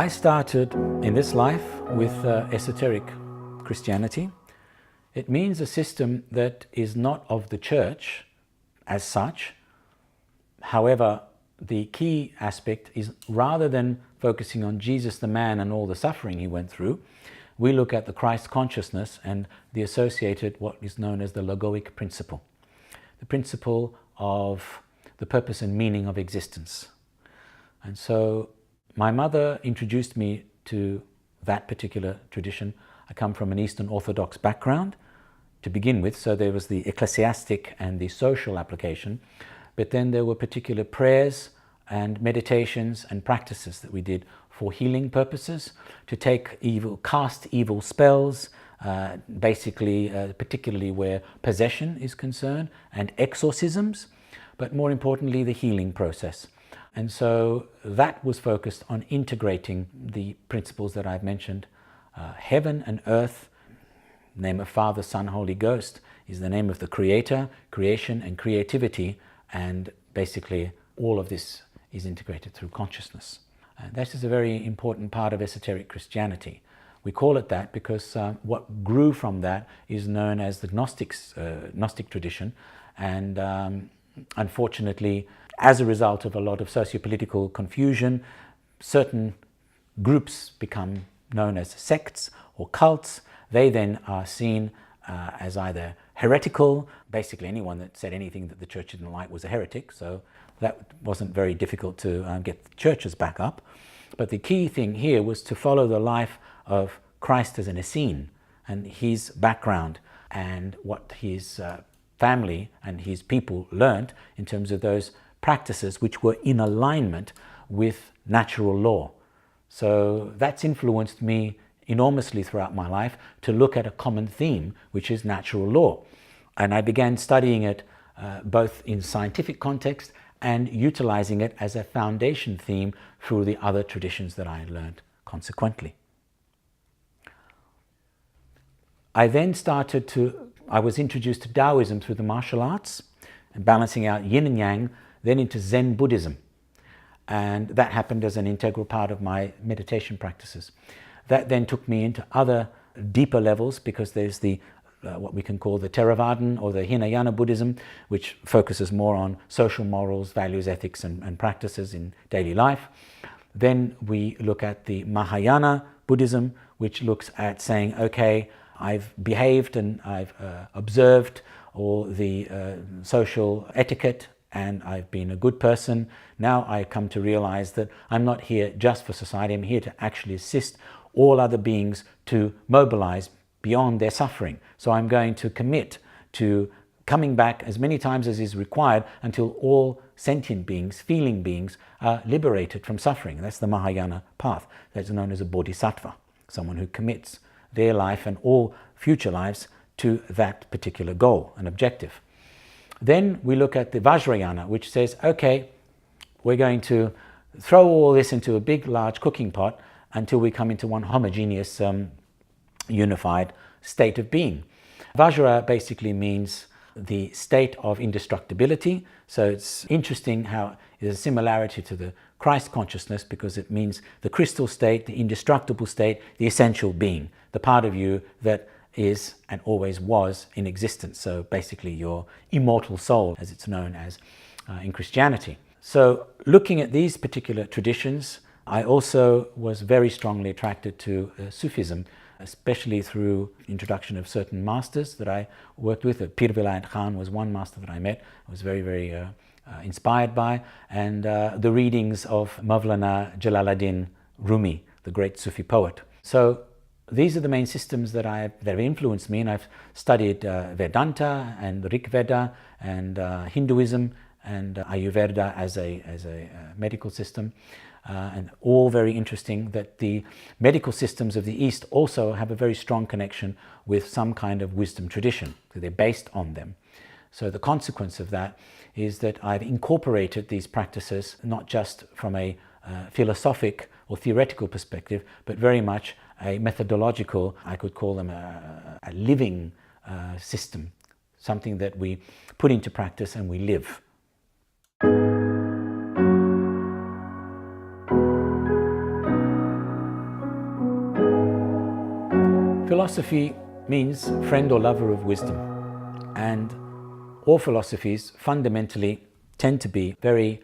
I started in this life with esoteric Christianity. It means a system that is not of the church as such. However, the key aspect is, rather than focusing on Jesus the man and all the suffering he went through, we look at the Christ consciousness and the associated, what is known as the logoic principle, the principle of the purpose and meaning of existence. And so my mother introduced me to that particular tradition. I come from an Eastern Orthodox background to begin with, so there was the ecclesiastic and the social application, but then there were particular prayers and meditations and practices that we did for healing purposes, to cast evil spells, particularly where possession is concerned, and exorcisms, but more importantly the healing process. And so that was focused on integrating the principles that I've mentioned. Heaven and earth, name of Father, Son, Holy Ghost, is the name of the Creator, creation and creativity, and basically all of this is integrated through consciousness. And this is a very important part of esoteric Christianity. We call it that because what grew from that is known as the Gnostic tradition, and unfortunately, as a result of a lot of socio-political confusion, certain groups become known as sects or cults. They then are seen as either heretical. Basically, anyone that said anything that the church didn't like was a heretic, so that wasn't very difficult to get the churches back up. But the key thing here was to follow the life of Christ as an Essene and his background and what his family and his people learned in terms of those practices which were in alignment with natural law. So that's influenced me enormously throughout my life to look at a common theme, which is natural law. And I began studying it both in scientific context and utilizing it as a foundation theme through the other traditions that I learned consequently. I was introduced to Taoism through the martial arts and balancing out yin and yang, then into Zen Buddhism. And that happened as an integral part of my meditation practices. That then took me into other deeper levels, because there's the what we can call the Theravadan or the Hinayana Buddhism, which focuses more on social morals, values, ethics, and practices in daily life. Then we look at the Mahayana Buddhism, which looks at saying, okay, I've behaved and I've observed all the social etiquette and I've been a good person. Now I come to realize that I'm not here just for society. I'm here to actually assist all other beings to mobilize beyond their suffering. So I'm going to commit to coming back as many times as is required until all sentient beings, feeling beings, are liberated from suffering. That's the Mahayana path. That's known as a bodhisattva, someone who commits their life and all future lives to that particular goal and objective. Then we look at the Vajrayana, which says, okay, we're going to throw all this into a big, large cooking pot until we come into one homogeneous, unified state of being. Vajra basically means the state of indestructibility. So it's interesting how there's a similarity to the Christ consciousness, because it means the crystal state, the indestructible state, the essential being, the part of you that is and always was in existence. So basically your immortal soul, as it's known as in Christianity. So looking at these particular traditions, I also was very strongly attracted to Sufism, especially through introduction of certain masters that I worked with. Pir Vilayat Khan was one master that I met. I was very, very inspired by, and the readings of Mawlana Jalaluddin Rumi, the great Sufi poet. So these are the main systems that have influenced me, and I've studied Vedanta and Rig Veda and Hinduism and Ayurveda as a medical system, and all very interesting. That the medical systems of the East also have a very strong connection with some kind of wisdom tradition, so they're based on them. So the consequence of that is that I've incorporated these practices not just from a philosophic or theoretical perspective, but very much a methodological, I could call them a living system, something that we put into practice and we live. Philosophy means friend or lover of wisdom, and all philosophies fundamentally tend to be very,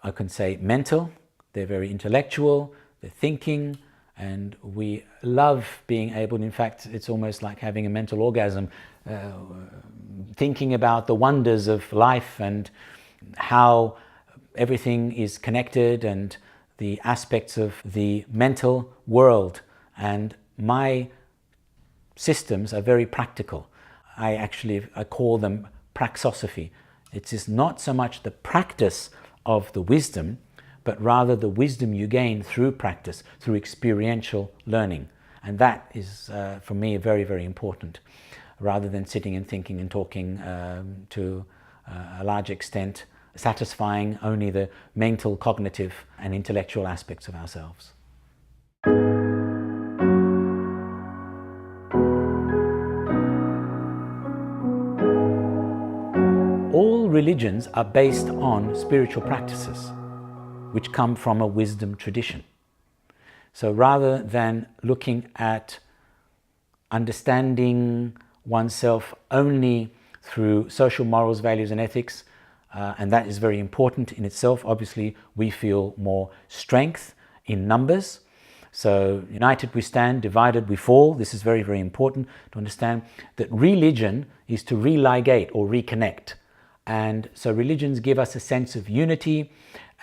I can say, mental. They're very intellectual, they're thinking, and we love being able, in fact, it's almost like having a mental orgasm, thinking about the wonders of life and how everything is connected and the aspects of the mental world. And my systems are very practical. I call them praxosophy. It is not so much the practice of the wisdom, but rather the wisdom you gain through practice, through experiential learning. And that is, for me, very, very important, rather than sitting and thinking and talking to a large extent, satisfying only the mental, cognitive, and intellectual aspects of ourselves. All religions are based on spiritual practices which come from a wisdom tradition. So rather than looking at understanding oneself only through social morals, values and ethics, and that is very important in itself. Obviously, we feel more strength in numbers. So united we stand, divided we fall. This is very, very important to understand that religion is to religate or reconnect. And so religions give us a sense of unity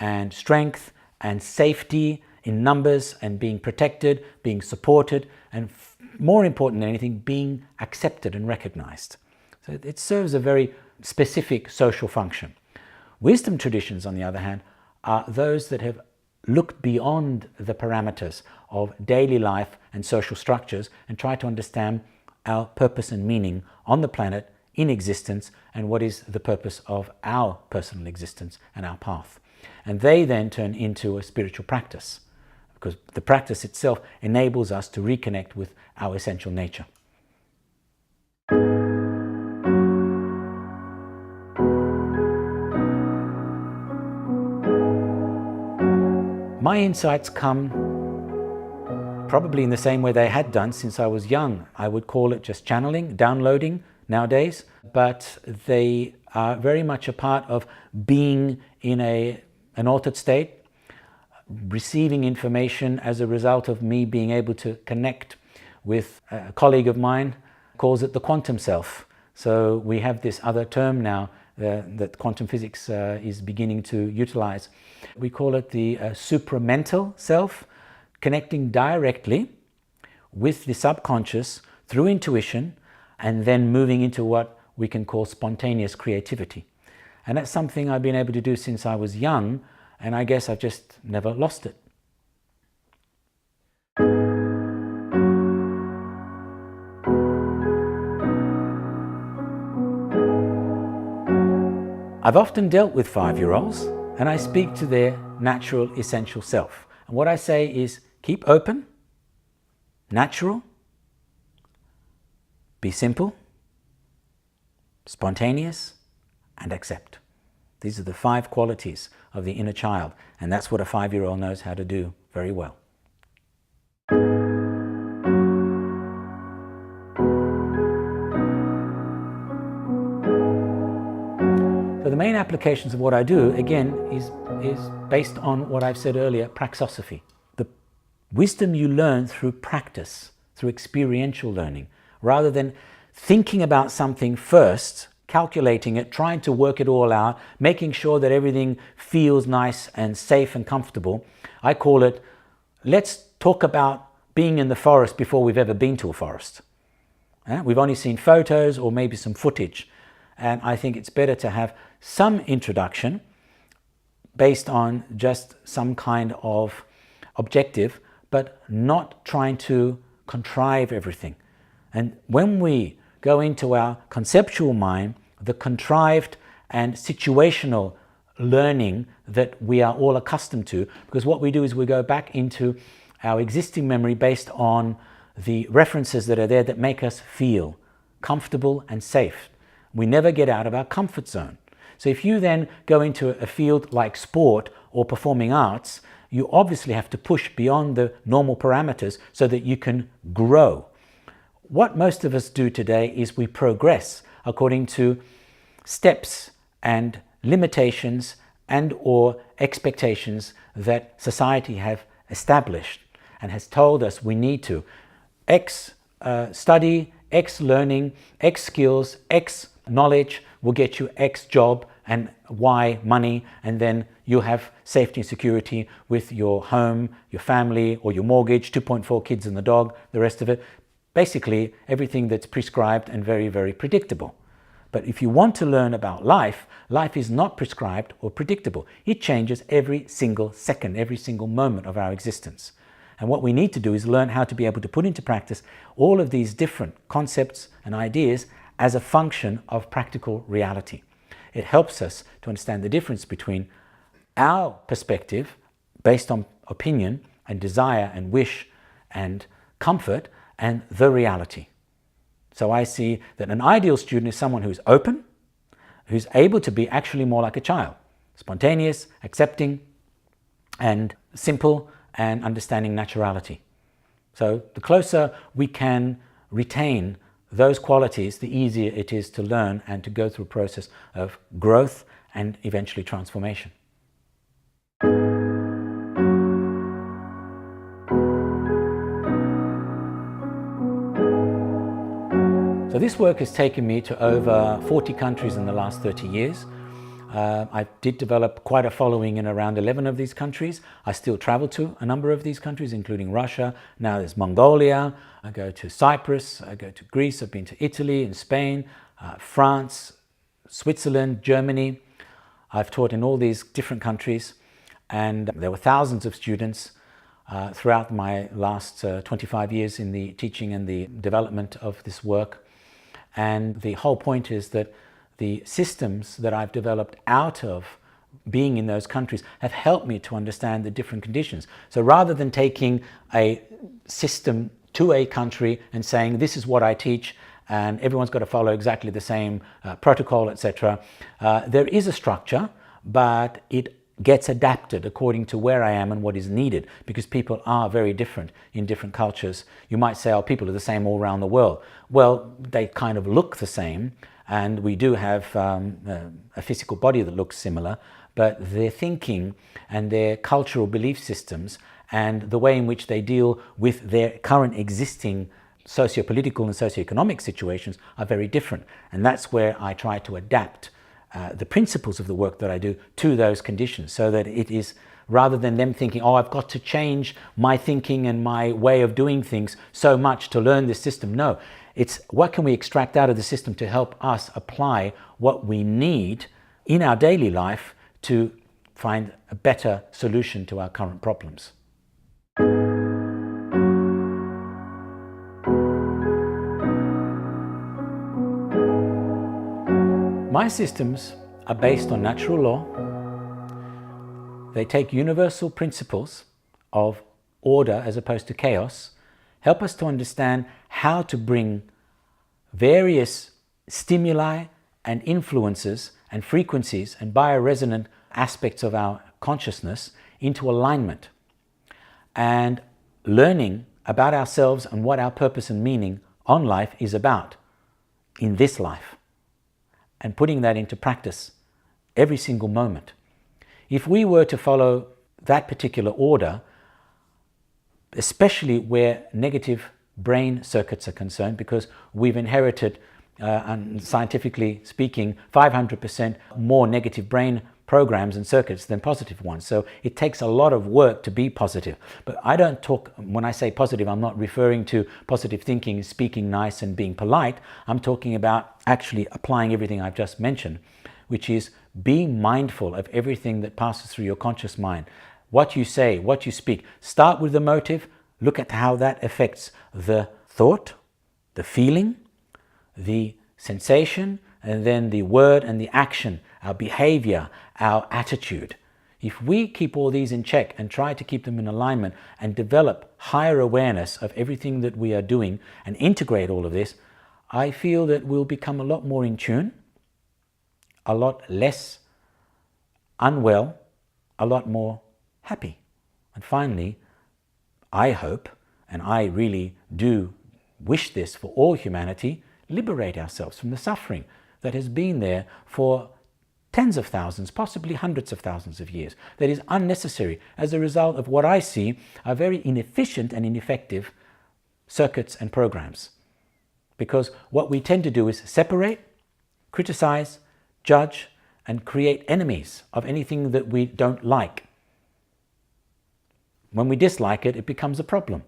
and strength and safety in numbers and being protected, being supported, and more important than anything, being accepted and recognized. So it serves a very specific social function. Wisdom traditions, on the other hand, are those that have looked beyond the parameters of daily life and social structures and try to understand our purpose and meaning on the planet, in existence, and what is the purpose of our personal existence and our path. And they then turn into a spiritual practice, because the practice itself enables us to reconnect with our essential nature. My insights come probably in the same way they had done since I was young. I would call it just channeling, downloading nowadays, but they are very much a part of being in an altered state, receiving information as a result of me being able to connect with a colleague of mine, calls it the quantum self. So we have this other term now that quantum physics is beginning to utilize. We call it the supramental self, connecting directly with the subconscious through intuition and then moving into what we can call spontaneous creativity. And that's something I've been able to do since I was young, and I guess I've just never lost it. I've often dealt with 5-year-olds, and I speak to their natural, essential self. And what I say is, keep open, natural, be simple, spontaneous, and accept. These are the 5 qualities of the inner child, and that's what a 5-year-old knows how to do very well. So the main applications of what I do, again, is based on what I've said earlier, praxosophy. The wisdom you learn through practice, through experiential learning, rather than thinking about something first, calculating it, trying to work it all out, making sure that everything feels nice and safe and comfortable. I call it, let's talk about being in the forest before we've ever been to a forest. We've only seen photos or maybe some footage. And I think it's better to have some introduction based on just some kind of objective, but not trying to contrive everything. And when we go into our conceptual mind, the contrived and situational learning that we are all accustomed to, because what we do is we go back into our existing memory based on the references that are there that make us feel comfortable and safe. We never get out of our comfort zone. So if you then go into a field like sport or performing arts, you obviously have to push beyond the normal parameters so that you can grow. what most of us do today is we progress according to steps and limitations and or expectations that society have established and has told us we need to. X study, X learning, X skills, X knowledge will get you X job and Y money, and then you'll have safety and security with your home, your family, or your mortgage, 2.4 kids and the dog, the rest of it. Basically, everything that's prescribed and very, very predictable. But if you want to learn about life, life is not prescribed or predictable. It changes every single second, every single moment of our existence. And what we need to do is learn how to be able to put into practice all of these different concepts and ideas as a function of practical reality. It helps us to understand the difference between our perspective based on opinion and desire and wish and comfort and the reality. So I see that an ideal student is someone who's open, who's able to be actually more like a child, spontaneous, accepting, and simple, and understanding naturality. So the closer we can retain those qualities, the easier it is to learn and to go through a process of growth and eventually transformation. So this work has taken me to over 40 countries in the last 30 years. I did develop quite a following in around 11 of these countries. I still travel to a number of these countries, including Russia. Now there's Mongolia. I go to Cyprus. I go to Greece. I've been to Italy and Spain, France, Switzerland, Germany. I've taught in all these different countries, and there were thousands of students throughout my last 25 years in the teaching and the development of this work. And the whole point is that the systems that I've developed out of being in those countries have helped me to understand the different conditions. So rather than taking a system to a country and saying, this is what I teach and everyone's got to follow exactly the same protocol, etc., there is a structure, but it gets adapted according to where I am and what is needed, because people are very different in different cultures. You might say, oh, people are the same all around the world. Well, they kind of look the same, and we do have a physical body that looks similar, but their thinking and their cultural belief systems and the way in which they deal with their current existing socio-political and socio-economic situations are very different. And that's where I try to adapt the principles of the work that I do to those conditions, so that it is, rather than them thinking, oh, I've got to change my thinking and my way of doing things so much to learn this system. No, it's what can we extract out of the system to help us apply what we need in our daily life to find a better solution to our current problems. My systems are based on natural law. They take universal principles of order as opposed to chaos, help us to understand how to bring various stimuli and influences and frequencies and bioresonant aspects of our consciousness into alignment, and learning about ourselves and what our purpose and meaning on life is about in this life, and putting that into practice every single moment. If we were to follow that particular order, especially where negative brain circuits are concerned, because we've inherited, and scientifically speaking, 500% more negative brain programs and circuits than positive ones. So it takes a lot of work to be positive. But I don't talk, when I say positive, I'm not referring to positive thinking, speaking nice and being polite. I'm talking about actually applying everything I've just mentioned, which is being mindful of everything that passes through your conscious mind. What you say, what you speak. Start with the motive, look at how that affects the thought, the feeling, the sensation, and then the word and the action, our behavior, our attitude. If we keep all these in check and try to keep them in alignment and develop higher awareness of everything that we are doing and integrate all of this, I feel that we'll become a lot more in tune, a lot less unwell, a lot more happy. And finally, I hope, and I really do wish this for all humanity, liberate ourselves from the suffering that has been there for tens of thousands, possibly hundreds of thousands of years, that is unnecessary as a result of what I see are very inefficient and ineffective circuits and programs. Because what we tend to do is separate, criticize, judge, and create enemies of anything that we don't like. When we dislike it, it becomes a problem.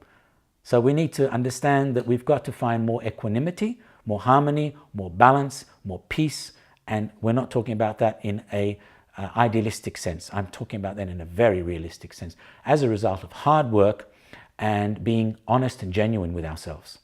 So we need to understand that we've got to find more equanimity, more harmony, more balance, more peace. And we're not talking about that in a idealistic sense. I'm talking about that in a very realistic sense, as a result of hard work and being honest and genuine with ourselves.